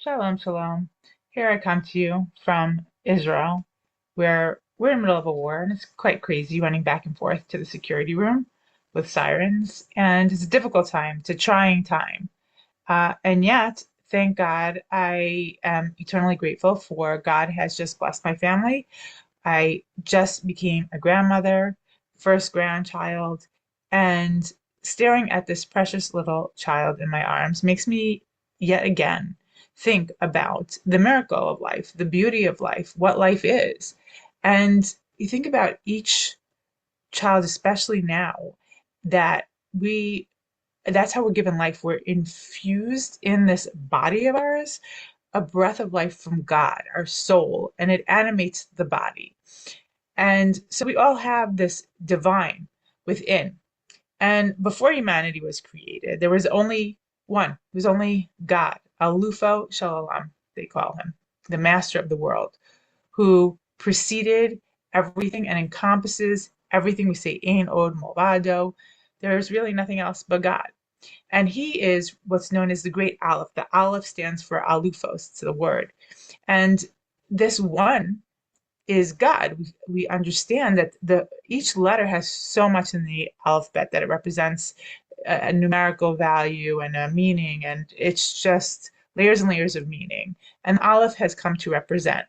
Shalom, shalom. Here I come to you from Israel, where we're in the middle of a war, and it's quite crazy running back and forth to the security room with sirens. And it's a difficult time, it's a trying time. And yet, thank God, I am eternally grateful for God has just blessed my family. I just became a grandmother, first grandchild, and staring at this precious little child in my arms makes me yet again think about the miracle of life, the beauty of life, what life is. And you think about each child, especially now, that we that's how we're given life. We're infused in this body of ours, a breath of life from God, our soul, and it animates the body. And so we all have this divine within. And before humanity was created, there was only one. There was only God, Alufo Shalom, they call him, the master of the world, who preceded everything and encompasses everything we say, Ein Od Movado. There's really nothing else but God. And he is what's known as the great Aleph. The Aleph stands for Alufos, it's the word. And this one is God. We understand that the each letter has so much in the alphabet that it represents a numerical value and a meaning, and it's just layers and layers of meaning. And Aleph has come to represent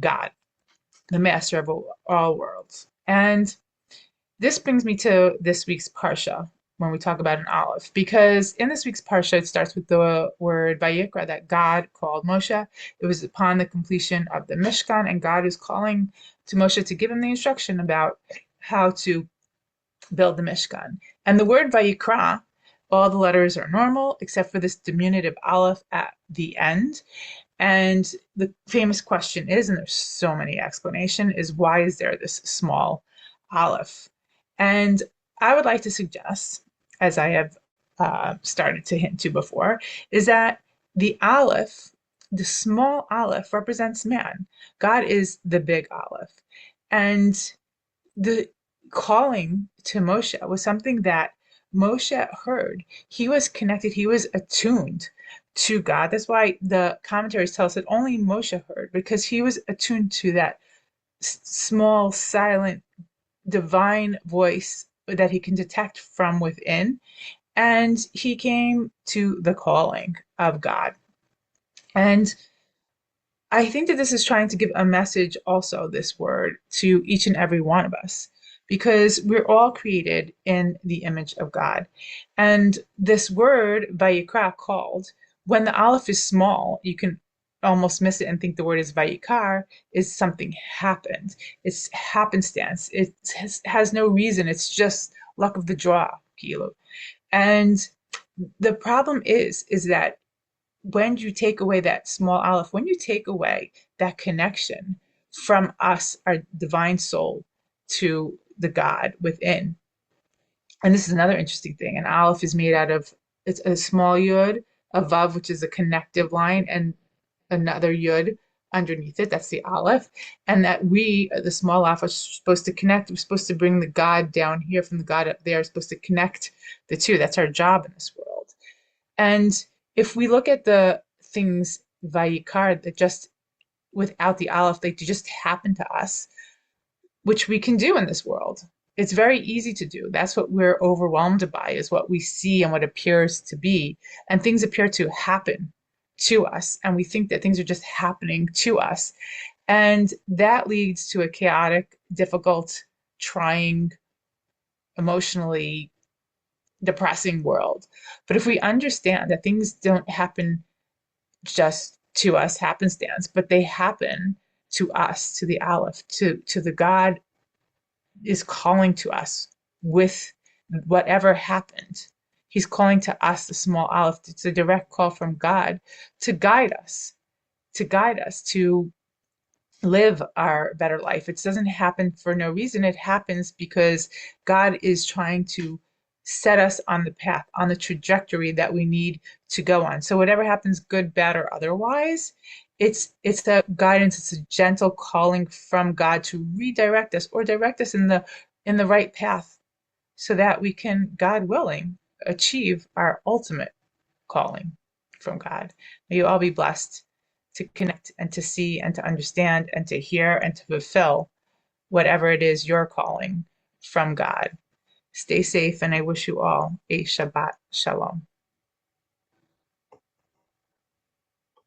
God, the master of all worlds. And this brings me to this week's Parsha when we talk about an Aleph, because in this week's Parsha, it starts with the word Vayikra that God called Moshe. It was upon the completion of the Mishkan, and God is calling to Moshe to give him the instruction about how to build the Mishkan. And the word Vayikra, all the letters are normal except for this diminutive Aleph at the end. And the famous question is, and there's so many explanations, is why is there this small Aleph? And I would like to suggest, as I have started to hint to before, is that the Aleph, the small Aleph, represents man. God is the big Aleph. And the calling to Moshe was something that Moshe heard. He was connected, he was attuned to God. That's why the commentaries tell us that only Moshe heard, because he was attuned to that small, silent, divine voice that he can detect from within. And he came to the calling of God. And I think that this is trying to give a message also, this word, to each and every one of us, because we're all created in the image of God. And this word, Vayikra, called, when the Aleph is small, you can almost miss it and think the word is Vayikar, is something happened. It's happenstance. It has no reason. It's just luck of the draw, kilo. And the problem is that when you take away that small aleph, when you take away that connection from us, our divine soul, to the God within, and this is another interesting thing, an aleph is made out of, it's a small yud, a vav, which is a connective line, and another yud underneath it, that's the aleph, and that we, the small aleph, are supposed to connect, we're supposed to bring the God down here from the God up there, supposed to connect the two. That's our job in this world. And if we look at the things Vayikar that just without the Aleph, they just happen to us, which we can do in this world. It's very easy to do. That's what we're overwhelmed by, is what we see and what appears to be. And things appear to happen to us. And we think that things are just happening to us. And that leads to a chaotic, difficult, trying, emotionally depressing world. But if we understand that things don't happen just to us happenstance, but they happen to us, to the Aleph, to the God is calling to us with whatever happened. He's calling to us, the small Aleph. It's a direct call from God to guide us, to live our better life. It doesn't happen for no reason. It happens because God is trying to set us on the path, on the trajectory that we need to go on. So whatever happens, good, bad, or otherwise, it's a guidance, it's a gentle calling from God to redirect us or direct us in the right path so that we can, God willing, achieve our ultimate calling from God. May you all be blessed to connect and to see and to understand and to hear and to fulfill whatever it is you're calling from God. Stay safe, and I wish you all a Shabbat Shalom.